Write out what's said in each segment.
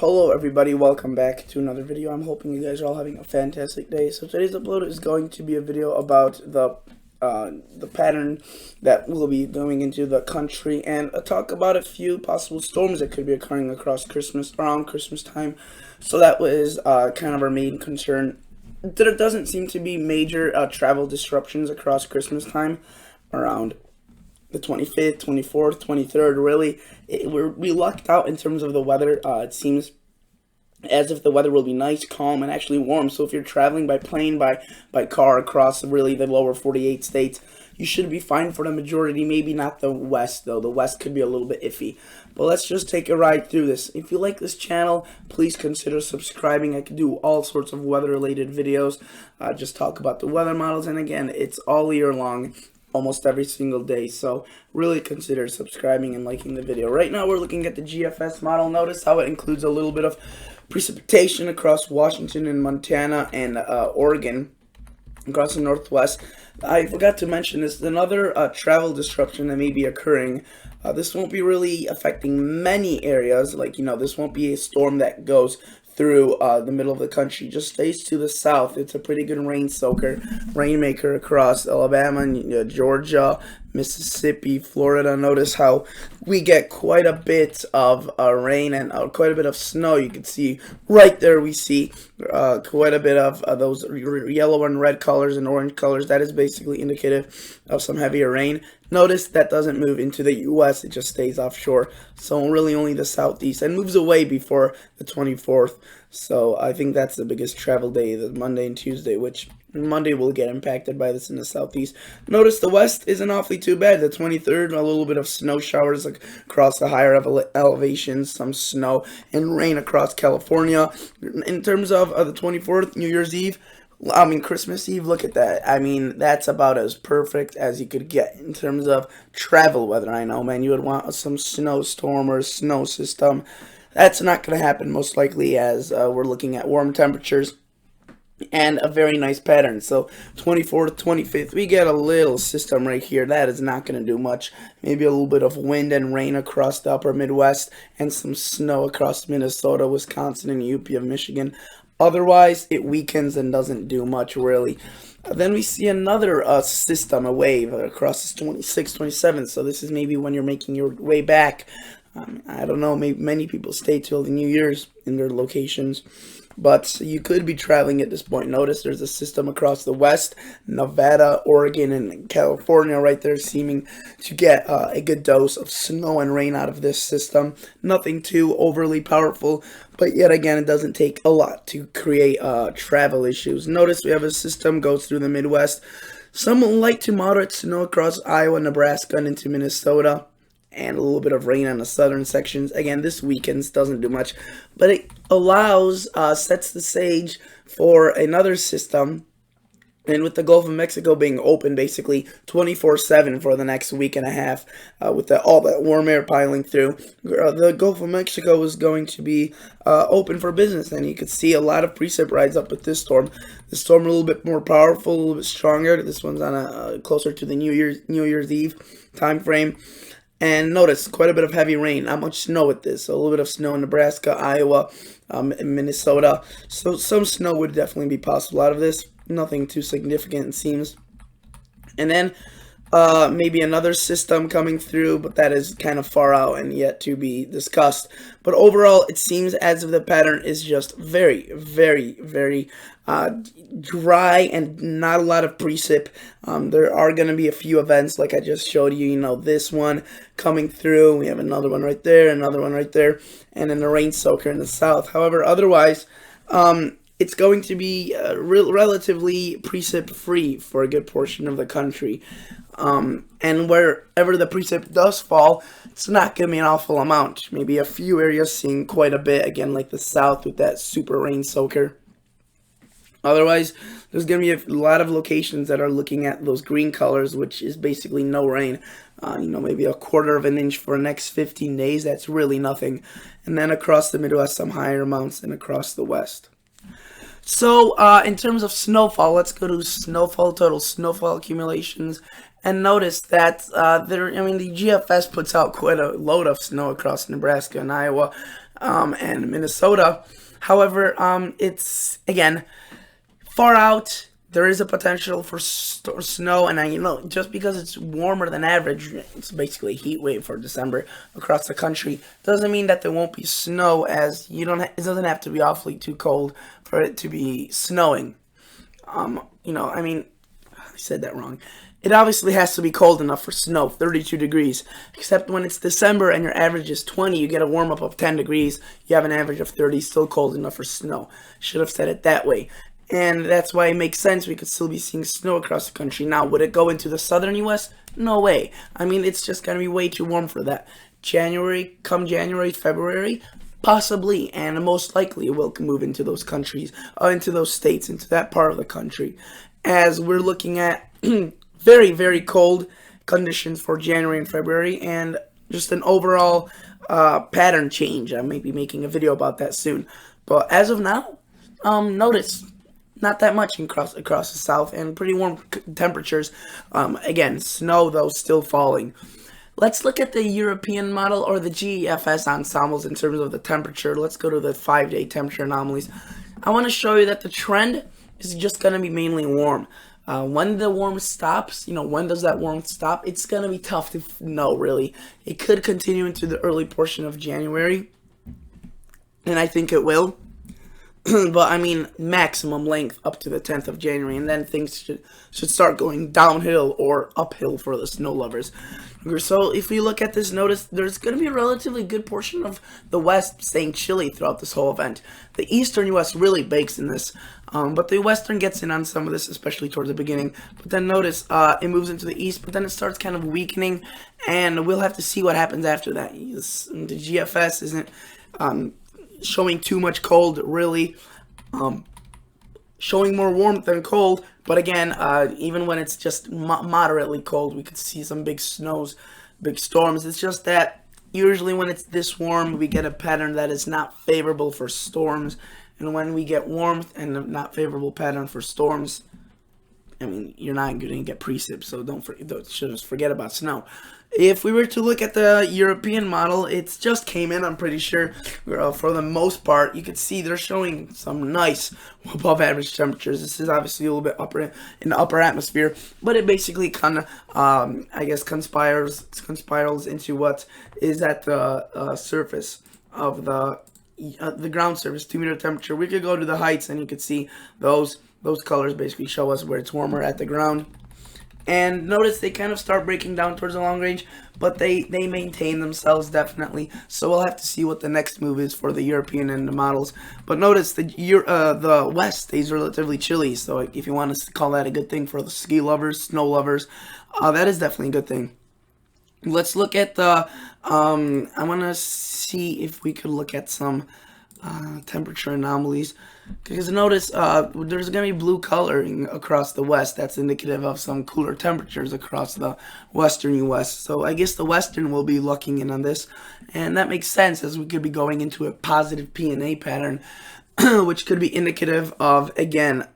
Hello everybody, welcome back to another video. I'm hoping you guys are all having a fantastic day. So today's upload is going to be a video about the pattern that will be going into the country and talk about a few possible storms that could be occurring across around Christmas time. So that was kind of our main concern. There doesn't seem to be major travel disruptions across Christmas time around the 25th, 24th, 23rd. Really, we lucked out in terms of the weather. It seems as if the weather will be nice, calm, and actually warm. So if you're traveling by plane, by car across really the lower 48 states, you should be fine for the majority. Maybe not the West, though. The West could be a little bit iffy. But let's just take a ride through this. If you like this channel, please consider subscribing. I can do all sorts of weather-related videos. Just talk about the weather models. And again, it's all year long, almost every single day, so really consider subscribing and liking the video. Right now we're looking at the GFS model. Notice how it includes a little bit of precipitation across Washington and Montana and Oregon, across the Northwest. I forgot to mention this, another travel disruption that may be occurring. This won't be really affecting many areas, like, this won't be a storm that goes through the middle of the country. Just stays to the south. It's a pretty good rainmaker across Alabama, Georgia, Mississippi, Florida. Notice how we get quite a bit of rain and quite a bit of snow. You can see right there we see quite a bit of those yellow and red colors and orange colors. That is basically indicative of some heavier rain. Notice that doesn't move into the U.S. It just stays offshore. So really only the southeast, and moves away before the 24th. So I think that's the biggest travel day, the Monday and Tuesday, which Monday will get impacted by this in the southeast. Notice the west isn't awfully too bad. The 23rd, a little bit of snow showers across the higher elevations, some snow and rain across California. In terms of the 24th, New Year's Eve, Christmas Eve, look at that. That's about as perfect as you could get in terms of travel weather. I know, man, you would want some snowstorm or a snow system. That's not going to happen most likely, as we're looking at warm temperatures and a very nice pattern. So 24th, 25th, we get a little system right here. That is not going to do much. Maybe a little bit of wind and rain across the upper Midwest and some snow across Minnesota, Wisconsin, and UP of Michigan. Otherwise, it weakens and doesn't do much, really. Then we see another system, a wave, across the 26th, 27th. So this is maybe when you're making your way back. I don't know, maybe many people stay till the New Year's in their locations. But you could be traveling at this point. Notice there's a system across the west, Nevada, Oregon, and California right there, seeming to get a good dose of snow and rain out of this system. Nothing too overly powerful, but yet again, it doesn't take a lot to create travel issues. Notice we have a system goes through the Midwest. Some light to moderate snow across Iowa, Nebraska, and into Minnesota, and a little bit of rain on the southern sections. Again, this weekend doesn't do much, but it allows, sets the stage for another system. And with the Gulf of Mexico being open basically 24/7 for the next week and a half, with all that warm air piling through, the Gulf of Mexico is going to be open for business, and you could see a lot of precip rides up with this storm. The storm a little bit more powerful, a little bit stronger. This one's on a closer to the New Year's Eve time frame. And notice quite a bit of heavy rain, not much snow with this. So a little bit of snow in Nebraska, Iowa, and Minnesota. So some snow would definitely be possible out of this. Nothing too significant, it seems. And then maybe another system coming through, but that is kind of far out and yet to be discussed. But overall, it seems as if the pattern is just very, very, very dry and not a lot of precip. There are going to be a few events like I just showed you. This one coming through. We have another one right there, another one right there, and then the rain soaker in the south. However, otherwise, it's going to be relatively precip free for a good portion of the country. And wherever the precip does fall, it's not going to be an awful amount. Maybe a few areas seeing quite a bit, again, like the south with that super rain soaker. Otherwise, there's going to be a lot of locations that are looking at those green colors, which is basically no rain. Maybe a quarter of an inch for the next 15 days. That's really nothing. And then across the Midwest, some higher amounts, and across the West. So, in terms of snowfall, let's go to snowfall, total snowfall accumulations. And notice that the GFS puts out quite a load of snow across Nebraska and Iowa. and Minnesota. However, it's, again, far out. There is a potential for snow, and just because it's warmer than average, it's basically a heat wave for December across the country, doesn't mean that there won't be snow, as it doesn't have to be awfully too cold for it to be snowing. I said that wrong. It obviously has to be cold enough for snow, 32 degrees. Except when it's December and your average is 20, you get a warm up of 10 degrees. You have an average of 30, still cold enough for snow. Should have said it that way. And that's why it makes sense. We could still be seeing snow across the country. Now, would it go into the southern U.S.? No way. It's just going to be way too warm for that. Come January, February, possibly, and most likely it will move into those countries, into those states, into that part of the country. As we're looking at very, very cold conditions for January and February, and just an overall pattern change. I may be making a video about that soon. But as of now, notice not that much across the south, and pretty warm temperatures. Again, snow though still falling. Let's look at the European model, or the GEFS ensembles, in terms of the temperature. Let's go to the 5-day temperature anomalies. I want to show you that the trend is just going to be mainly warm. When the warm stops, when does that warm stop? It's going to be tough to know, really. It could continue into the early portion of January, and I think it will. But maximum length up to the 10th of January, and then things should start going downhill or uphill for the snow lovers. So if we look at this, notice there's going to be a relatively good portion of the west staying chilly throughout this whole event. The eastern U.S. really bakes in this, but the western gets in on some of this, especially towards the beginning. But then notice it moves into the east, but then it starts kind of weakening, and we'll have to see what happens after that. The GFS isn't showing too much cold, really. Showing more warmth than cold, but again, even when it's just moderately cold, we could see some big storms. It's just that usually when it's this warm, we get a pattern that is not favorable for storms, and when we get warmth and a not favorable pattern for storms, you're not going to get precip, so don't forget about snow. If we were to look at the European model, it's just came in, I'm pretty sure. For the most part, you can see they're showing some nice above average temperatures. This is obviously a little bit in the upper atmosphere, but it basically kind of, conspires into what is at the surface of the ground surface, 2-meter temperature. We could go to the heights, and you could see those colors basically show us where it's warmer at the ground. And notice they kind of start breaking down towards the long range, but they maintain themselves definitely. So we'll have to see what the next move is for the European and the models. But notice the west stays relatively chilly. So if you want to call that a good thing for the ski lovers, snow lovers, that is definitely a good thing. Let's look at the. I want to see if we could look at some temperature anomalies, because notice there's going to be blue coloring across the west. That's indicative of some cooler temperatures across the western U.S. So I guess the western will be locking in on this, and that makes sense, as we could be going into a positive P&A pattern, which could be indicative of, again,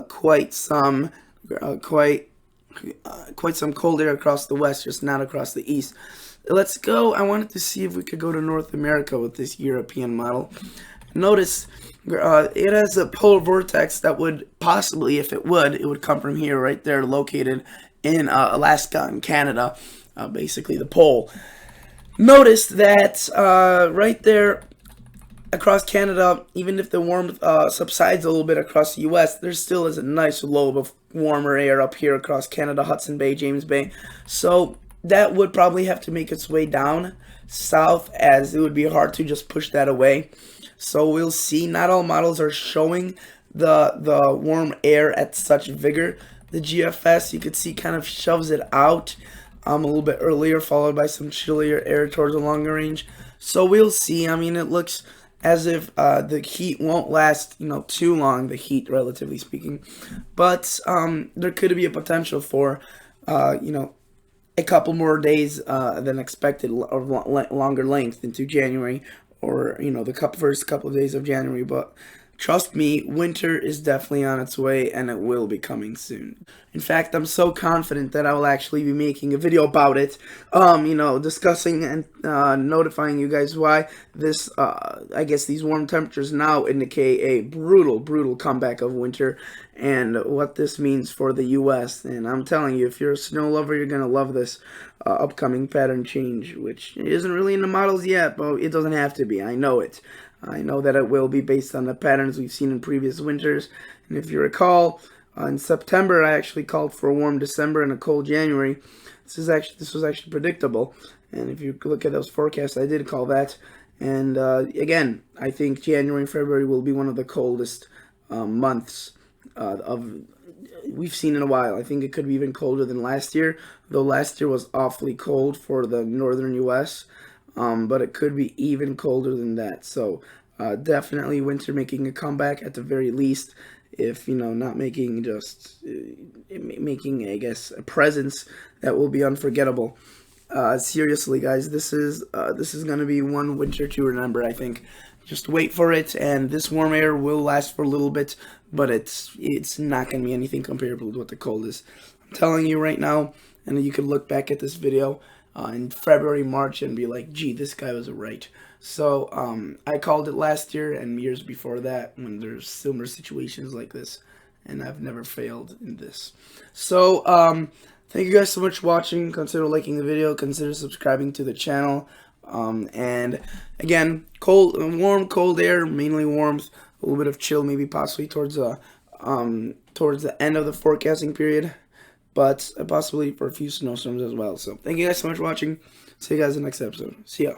quite some cold air across the west, just not across the east. Let's go. I wanted to see if we could go to North America with this European model. Notice it has a polar vortex that would possibly, if it would come from here, right there, located in Alaska and Canada, basically the pole. Notice that right there across Canada, even if the warmth subsides a little bit across the U.S., there still is a nice lobe of warmer air up here across Canada, Hudson Bay, James Bay. So that would probably have to make its way down south, as it would be hard to just push that away. So we'll see. Not all models are showing the warm air at such vigor. The GFS, you could see, kind of shoves it out a little bit earlier, followed by some chillier air towards the longer range. So we'll see. It looks as if the heat won't last, too long, the heat, relatively speaking. But there could be a potential for, a couple more days than expected, or longer length into January, or the first couple of days of January. But Trust me, winter is definitely on its way and it will be coming soon. In fact, I'm so confident that I will actually be making a video about it, discussing and notifying you guys why this, I guess these warm temperatures now indicate a brutal, brutal comeback of winter and what this means for the US. And I'm telling you, if you're a snow lover, you're going to love this upcoming pattern change, which isn't really in the models yet, but it doesn't have to be. I know it. I know that it will be based on the patterns we've seen in previous winters. And if you recall, in September I actually called for a warm December and a cold January. This was actually predictable. And if you look at those forecasts, I did call that. And again, I think January and February will be one of the coldest months we've seen in a while. I think it could be even colder than last year, though last year was awfully cold for the northern U.S., but it could be even colder than that. So definitely winter making a comeback at the very least, if not making just making, I guess, a presence that will be unforgettable. Seriously, guys, this is gonna be one winter to remember, I think. Just wait for it, and this warm air will last for a little bit, but it's not gonna be anything comparable to what the cold is. I'm telling you right now, and you can look back at this video in February, March, and be like, gee, this guy was right. So I called it last year and years before that when there's similar situations like this, and I've never failed in this. So thank you guys so much for watching. Consider liking the video, consider subscribing to the channel, and again, warm, cold air, mainly warmth, a little bit of chill, maybe possibly towards the end of the forecasting period, but possibly for a few snowstorms as well. So thank you guys so much for watching. See you guys in the next episode. See ya.